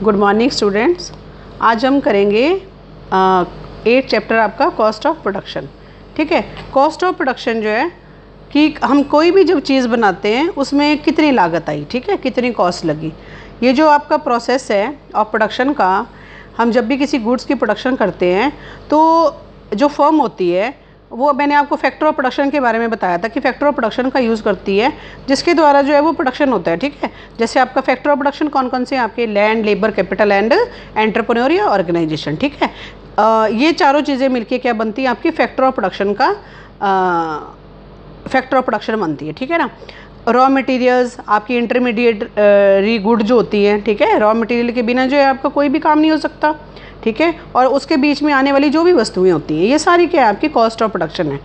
Good morning students. आज हम करेंगे 8 चैप्टर आपका कॉस्ट ऑफ प्रोडक्शन। ठीक है, कॉस्ट ऑफ प्रोडक्शन जो है कि हम कोई भी जब चीज़ बनाते हैं उसमें कितनी लागत आई, ठीक है, कितनी कॉस्ट लगी। ये जो आपका प्रोसेस है ऑफ प्रोडक्शन का, हम जब भी किसी गुड्स की प्रोडक्शन करते हैं तो जो फर्म होती है वो, मैंने आपको फैक्टर ऑफ प्रोडक्शन के बारे में बताया था कि फैक्टर ऑफ प्रोडक्शन का यूज़ करती है जिसके द्वारा जो है वो प्रोडक्शन होता है। ठीक है, जैसे आपका फैक्टर ऑफ प्रोडक्शन कौन कौन से हैं आपके, land, labour, capital and entrepreneur या ऑर्गेनाइजेशन। ठीक है, ये चारों चीज़ें मिलके क्या बनती है आपकी फैक्टर ऑफ प्रोडक्शन का फैक्टर ऑफ प्रोडक्शन बनती है। ठीक है ना। रॉ मटेरियल्स आपकी इंटरमीडिएट गुड जो होती है, ठीक है, रॉ मटेरियल के बिना जो है आपका कोई भी काम नहीं हो सकता। ठीक है, और उसके बीच में आने वाली जो भी वस्तुएं होती हैं ये सारी क्या है आपकी कॉस्ट ऑफ प्रोडक्शन है।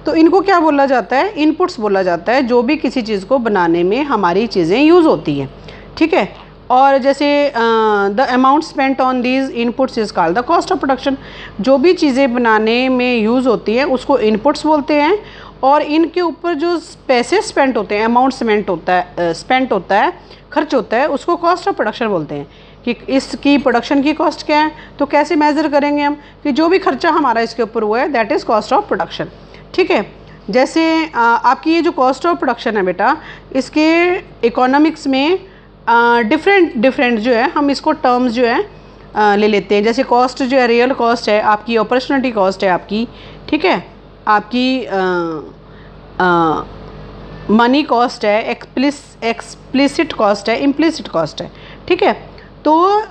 तो इनको क्या बोला जाता है, इनपुट्स बोला जाता है, जो भी किसी चीज़ को बनाने में हमारी चीज़ें यूज़ होती हैं। ठीक है, और जैसे the amount spent on these inputs is called the cost of production. जो भी चीज़ें बनाने में यूज़ होती हैं उसको इनपुट्स बोलते हैं, और इनके ऊपर जो पैसे स्पेंट होते हैं, अमाउंट स्पेंट होता है, खर्च होता है, उसको कॉस्ट ऑफ प्रोडक्शन बोलते हैं। कि इसकी प्रोडक्शन की कॉस्ट क्या है, तो कैसे मेज़र करेंगे हम कि जो भी खर्चा हमारा इसके ऊपर हुआ है that is cost of production. ठीक है, जैसे आपकी ये जो कॉस्ट ऑफ प्रोडक्शन है बेटा, इसके इकोनॉमिक्स में डिफरेंट जो है हम इसको टर्म्स जो है ले लेते हैं। जैसे कॉस्ट जो है रियल कॉस्ट है आपकी, अपॉर्चुनिटी कॉस्ट है आपकी, ठीक है, आपकी मनी कॉस्ट है, एक्सप्लिसिट कॉस्ट है, इम्प्लिसिट कॉस्ट है। ठीक है, तो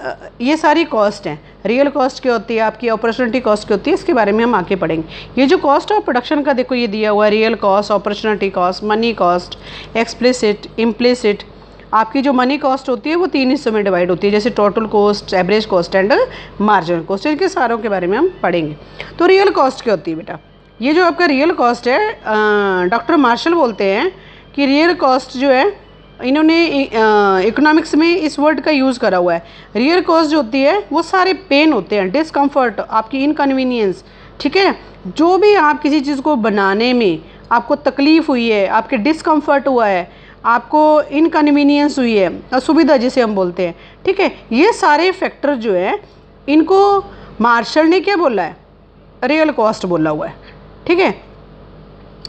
ये सारी कॉस्ट हैं। रियल कॉस्ट क्या होती है आपकी, अपॉर्चुनिटी कॉस्ट क्या होती है, इसके बारे में हम आगे पढ़ेंगे। ये जो कॉस्ट ऑफ प्रोडक्शन का देखो ये दिया हुआ है, real cost, opportunity cost, money cost, explicit, implicit. आपकी जो मनी कॉस्ट होती है वो 3 हिस्सों में डिवाइड होती है, जैसे total cost, average cost and marginal cost. इनके सारों के बारे में हम पढ़ेंगे। तो रियल कॉस्ट क्या होती है बेटा, ये जो आपका रियल कॉस्ट है, डॉक्टर मार्शल बोलते हैं कि रियल कॉस्ट जो है, इन्होंने इकोनॉमिक्स में इस वर्ड का यूज़ करा हुआ है। रियल कॉस्ट जो होती है वो सारे पेन होते हैं, डिस्कम्फर्ट, आपकी इनकन्वीनियंस। ठीक है, जो भी आप किसी चीज़ को बनाने में आपको तकलीफ़ हुई है, आपके डिस्कम्फर्ट हुआ है, आपको इनकन्वीनियंस हुई है, असुविधा जिसे हम बोलते हैं। ठीक है, ये सारे फैक्टर जो है इनको मार्शल ने क्या बोला है, रियल कॉस्ट बोला हुआ है। ठीक है,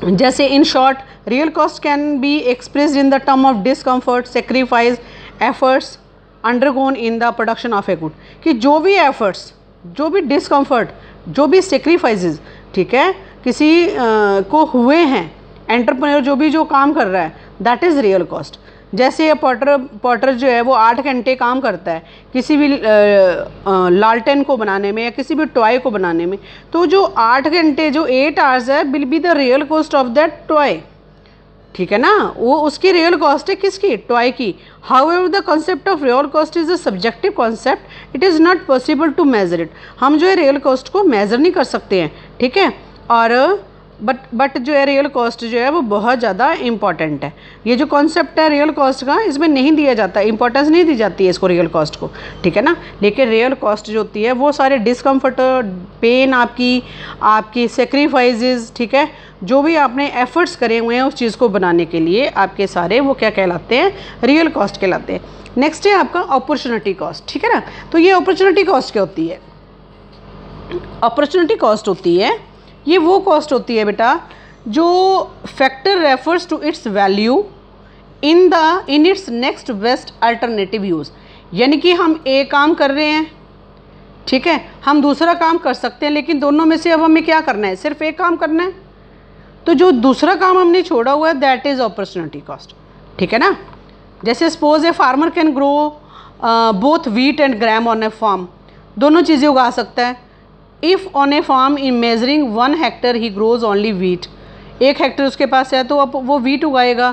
जैसे in short real cost can be expressed in the term of discomfort, sacrifice, efforts undergone in the production of a good. कि जो भी एफर्ट्स, जो भी डिस्कम्फर्ट, जो भी सेक्रीफाइसेस, ठीक है, किसी को हुए हैं, एंटरप्रेन्योर जो काम कर रहा है, दैट इज़ रियल कॉस्ट। जैसे पॉटर जो है वो 8 घंटे काम करता है किसी भी लालटेन को बनाने में या किसी भी टॉय को बनाने में, तो जो 8 घंटे, जो 8 आवर्स है, will be the real cost of that toy. ठीक है ना, वो उसकी रियल कॉस्ट है किसकी, टॉय की। However the concept of real cost is a subjective concept, it is not possible to measure it. हम जो है रियल कॉस्ट को मेज़र नहीं कर सकते हैं। ठीक है, और बट जो है रियल कॉस्ट जो है वो बहुत ज़्यादा इम्पॉर्टेंट है। ये जो कॉन्सेप्ट है रियल कॉस्ट का, इसमें नहीं दिया जाता, इंपॉर्टेंस नहीं दी जाती है इसको, रियल कॉस्ट को। ठीक है ना, लेकिन रियल कॉस्ट जो होती है वो सारे डिस्कम्फर्ट, पेन, आपकी सेक्रीफाइसेस, ठीक है, जो भी आपने एफर्ट्स करे हुए हैं उस चीज़ को बनाने के लिए, आपके सारे वो क्या कहलाते हैं, रियल कॉस्ट कहलाते हैं। नेक्स्ट है आपका अपॉर्चुनिटी कॉस्ट। ठीक है ना, तो ये अपॉर्चुनिटी कॉस्ट क्या होती है, अपॉर्चुनिटी कॉस्ट होती है, ये वो कॉस्ट होती है बेटा जो factor refers to its value in its next best alternative use. यानी कि हम एक काम कर रहे हैं, ठीक है, हम दूसरा काम कर सकते हैं, लेकिन दोनों में से अब हमें क्या करना है, सिर्फ एक काम करना है। तो जो दूसरा काम हमने छोड़ा हुआ है दैट इज़ अपॉर्चुनिटी कॉस्ट। ठीक है ना, जैसे suppose a farmer can grow both wheat and gram on a farm. दोनों चीज़ें उगा सकता है। If on a farm in measuring 1 hectare he grows only wheat. 1 hectare उसके पास है तो अब वो व्हीट उगाएगा।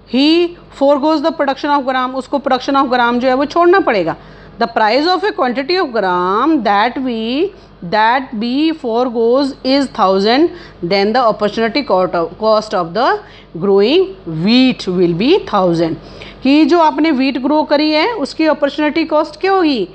He foregoes the production of gram, उसको प्रोडक्शन ऑफ ग्राम जो है वो छोड़ना पड़ेगा। The price of a quantity of gram that be foregoes is 1000, then the opportunity cost of the growing wheat will be 1000। कि जो आपने व्हीट ग्रो करी है उसकी अपॉर्चुनिटी कॉस्ट क्या होगी,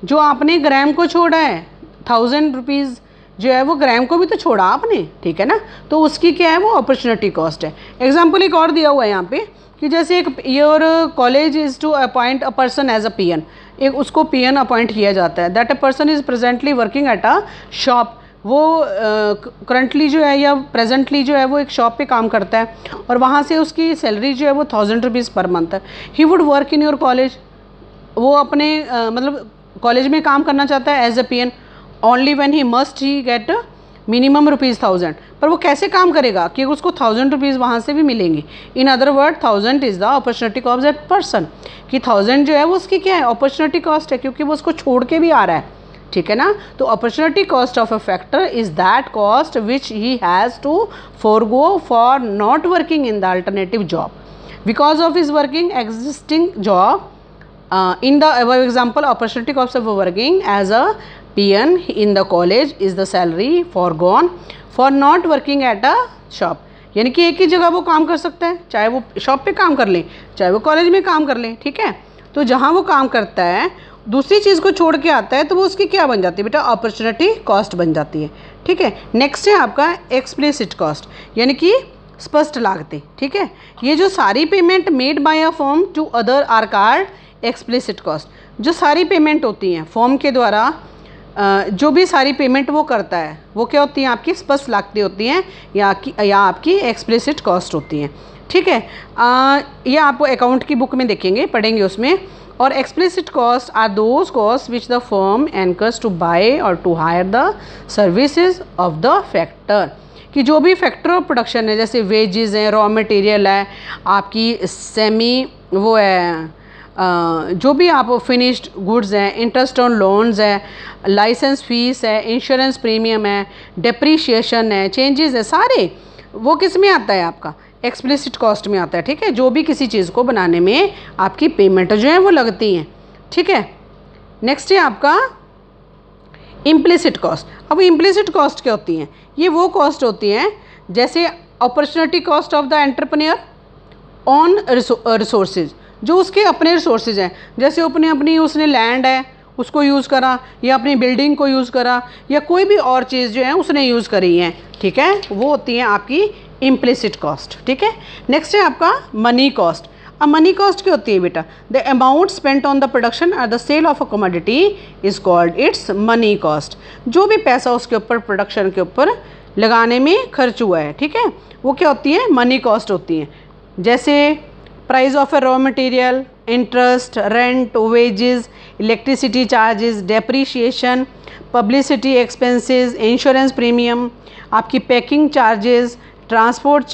जो आपने ग्राम को छोड़ा है 1000 रुपीज़ जो है वो ग्राम को भी तो छोड़ा आपने। ठीक है ना, तो उसकी क्या है वो अपॉर्चुनिटी कॉस्ट है। एग्जाम्पल एक और दिया हुआ है यहाँ पे कि जैसे एक your college is to appoint a person as a peon, एक उसको पीएन अपॉइंट किया जाता है, that a person is presently working at a shop, वो करंटली जो है या प्रेजेंटली जो है वो एक शॉप पे काम करता है और वहाँ से उसकी सैलरी जो है वो 1000 रुपीज़ पर मंथ है। He would work in your college, वो अपने मतलब कॉलेज में काम करना चाहता है as a peon, only when he must he get minimum ₹1000, पर वो कैसे काम करेगा कि उसको 1000 रुपीज़ वहाँ से भी मिलेंगे। In other word 1000 is the opportunity cost that person, कि 1000 जो है वो उसकी क्या है, अपॉर्चुनिटी कॉस्ट है, क्योंकि वो उसको छोड़ के भी आ रहा है, ठीक है ना। तो opportunity cost of a factor is that cost which he has to forgo for not working in the alternative job because of his working existing job. In the above example, opportunity cost of working as a PN in the college is the salary foregone for not working at a shop। यानी कि एक ही जगह वो काम कर सकता है, चाहे वो शॉप पे काम कर लें चाहे वो कॉलेज में काम कर लें, ठीक है। तो जहाँ वो काम करता है दूसरी चीज़ को छोड़ के आता है तो वो उसकी क्या बन जाती है बेटा, अपॉर्चुनिटी कॉस्ट बन जाती है, ठीक है। नेक्स्ट है आपका एक्सप्लिसिट कॉस्ट, यानी कि स्पष्ट लागतें, ठीक है। ये जो सारी payment made by a firm to other are called explicit cost. जो सारी पेमेंट होती हैं फॉर्म के द्वारा, जो भी सारी पेमेंट वो करता है वो क्या होती हैं, आपकी स्पष्ट लागतें होती हैं या आपकी एक्सप्लिसिट कॉस्ट होती हैं, ठीक है। ये आपको अकाउंट की बुक में देखेंगे, पढ़ेंगे उसमें। और explicit cost are those cost which the firm incurs to buy और to hire the services of the factor, कि जो भी फैक्टर ऑफ प्रोडक्शन है, जैसे वेजेस हैं, रॉ मटेरियल है, आपकी सेमी वो है जो भी आप फिनिश्ड गुड्स हैं, इंटरेस्ट ऑन लोन्स है, लाइसेंस फीस है, इंश्योरेंस प्रीमियम है, डेप्रीशिएशन है, चेंजेस है, सारे वो किस में आता है, आपका एक्सप्लिसिट कॉस्ट में आता है, ठीक है। जो भी किसी चीज़ को बनाने में आपकी पेमेंट जो है वो लगती हैं, ठीक है। नेक्स्ट है आपका इम्प्लिसिट कॉस्ट। अब इम्प्लिसिट कॉस्ट क्या होती हैं, ये वो कॉस्ट होती हैं जैसे opportunity cost of the entrepreneur on resources, जो उसके अपने रिसोर्सेज हैं, जैसे अपनी उसने लैंड है उसको यूज़ करा, या अपनी बिल्डिंग को यूज़ करा, या कोई भी और चीज़ जो है उसने यूज़ करी है, ठीक है, वो होती हैं आपकी इम्प्लिसिट कॉस्ट, ठीक है। नेक्स्ट है आपका मनी कॉस्ट। अब मनी कॉस्ट क्या होती है बेटा, the amount spent on the production और the sale of a commodity is called its money cost. जो भी पैसा उसके ऊपर प्रोडक्शन के ऊपर लगाने में खर्च हुआ है, ठीक है, वो क्या होती है, मनी कॉस्ट होती हैं। जैसे price of a raw material, interest, rent, wages, electricity charges, depreciation, publicity expenses, insurance premium, आपकी packing charges, transport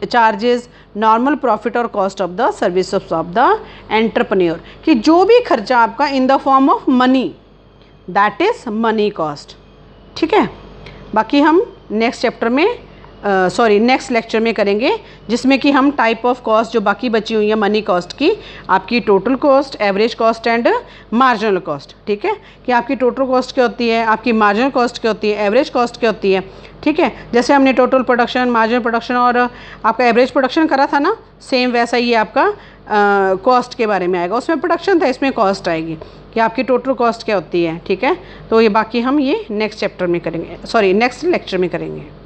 charges, normal profit और cost of the service of the entrepreneur, कि जो भी खर्चा आपका in the form of money, that is money cost, ठीक है। बाकी हम नेक्स्ट चैप्टर में नेक्स्ट लेक्चर में करेंगे, जिसमें कि हम टाइप ऑफ कॉस्ट जो बाकी बची हुई है मनी कॉस्ट की, आपकी total cost, average cost and marginal cost, ठीक है, कि आपकी टोटल कॉस्ट क्या होती है, आपकी मार्जिनल कॉस्ट क्या होती है, एवरेज कॉस्ट क्या होती है, ठीक है। जैसे हमने टोटल प्रोडक्शन, मार्जिनल प्रोडक्शन और आपका एवरेज प्रोडक्शन करा था ना, सेम वैसा ही आपका कॉस्ट के बारे में आएगा। उसमें प्रोडक्शन था, इसमें कॉस्ट आएगी कि आपकी टोटल कॉस्ट क्या होती है, ठीक है। तो ये बाकी हम ये नेक्स्ट चैप्टर में करेंगे, नेक्स्ट लेक्चर में करेंगे।